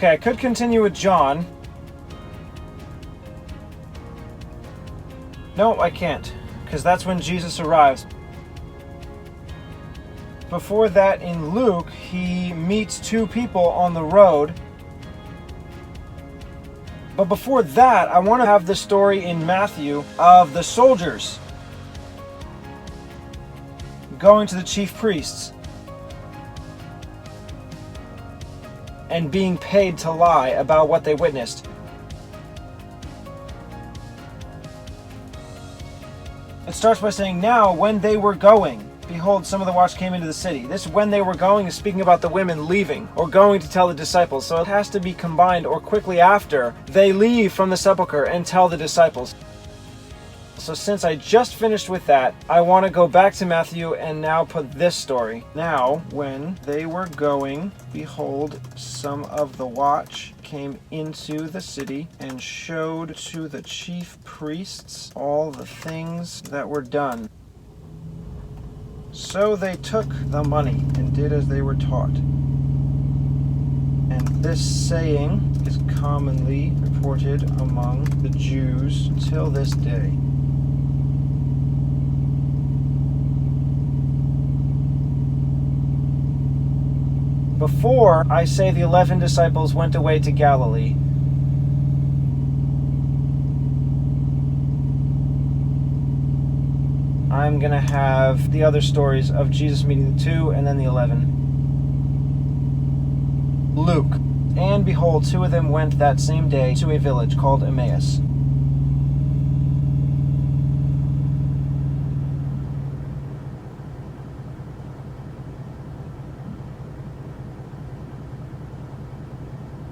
Okay, I could continue with John. No, I can't, because that's when Jesus arrives. Before that, in Luke, he meets two people on the road. But before that, I want to have the story in Matthew of the soldiers going to the chief priests and being paid to lie about what they witnessed. It starts by saying, now when they were going, behold, some of the watch came into the city. This when they were going is speaking about the women leaving or going to tell the disciples. So it has to be combined or quickly after they leave from the sepulchre and tell the disciples. So since I just finished with that, I want to go back to Matthew and now put this story. Now, when they were going, behold, some of the watch came into the city and showed to the chief priests all the things that were done. So they took the money and did as they were taught. And this saying is commonly reported among the Jews till this day. Before I say the 11 disciples went away to Galilee, I'm going to have the other stories of Jesus meeting the 2 and then the 11. Luke. And behold, 2 of them went that same day to a village called Emmaus.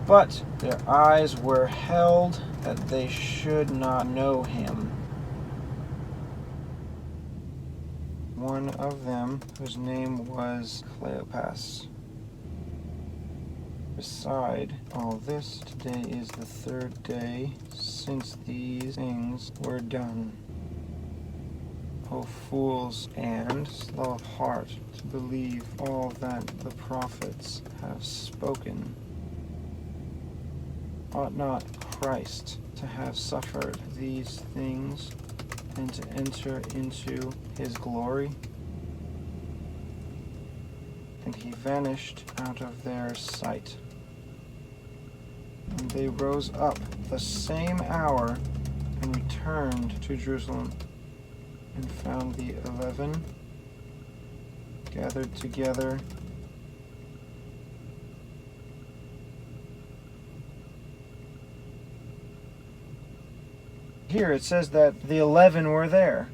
But their eyes were held that they should not know him. One of them, whose name was Cleopas. Beside all this, today is the 3rd day since these things were done. O fools, and slow of heart to believe all that the prophets have spoken. Ought not Christ to have suffered these things and to enter into his glory? And he vanished out of their sight. And they rose up the same hour and returned to Jerusalem and found the 11 gathered together here. It says that the 11 were there.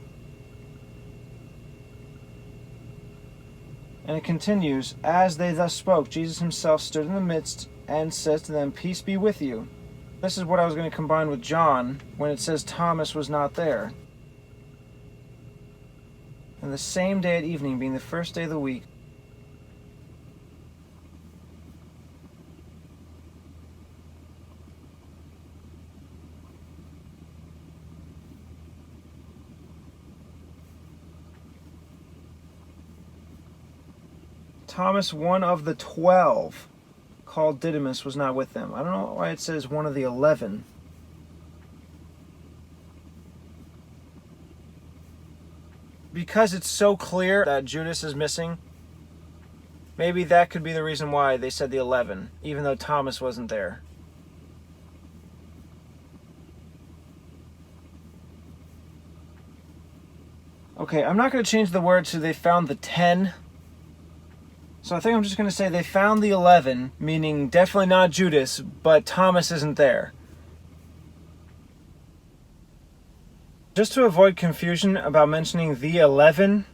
And it continues, as they thus spoke, Jesus himself stood in the midst and says to them, peace be with you. This is what I was going to combine with John when it says Thomas was not there. And the same day at evening, being the first day of the week, Thomas, one of the 12, called Didymus, was not with them. I don't know why it says one of the 11. Because it's so clear that Judas is missing, maybe that could be the reason why they said the 11, even though Thomas wasn't there. Okay, I'm not going to change the word to they found the 10. So I think I'm just going to say they found the 11, meaning definitely not Judas, but Thomas isn't there. Just to avoid confusion about mentioning the 11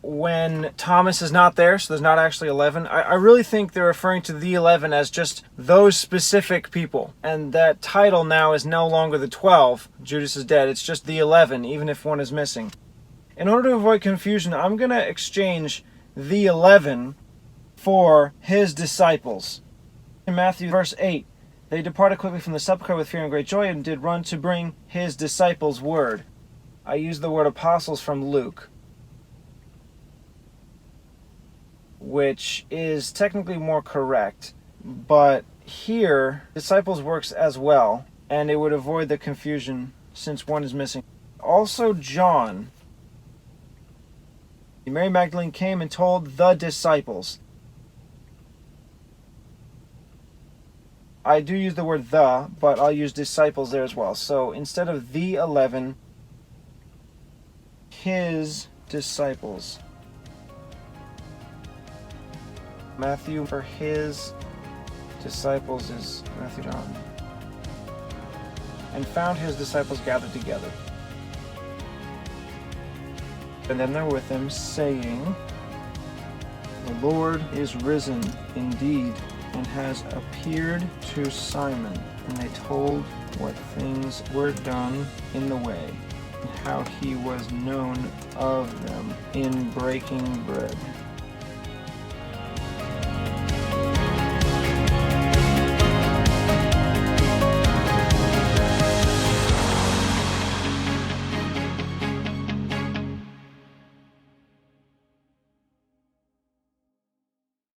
when Thomas is not there, so there's not actually 11, I really think they're referring to the 11 as just those specific people. And that title now is no longer the 12, Judas is dead, it's just the 11, even if one is missing. In order to avoid confusion, I'm going to exchange the 11 for his disciples. In Matthew verse 8, they departed quickly from the sepulchre with fear and great joy and did run to bring his disciples word. I use the word apostles from Luke, which is technically more correct, but here, disciples works as well, and it would avoid the confusion since one is missing. Also John. Mary Magdalene came and told the disciples. I do use the word the, but I'll use disciples there as well. So instead of the 11, his disciples. Matthew for his disciples is Matthew, John. And found his disciples gathered together. And then they're with him, saying, the Lord is risen indeed, and has appeared to Simon. And they told what things were done in the way, and how he was known of them in breaking bread.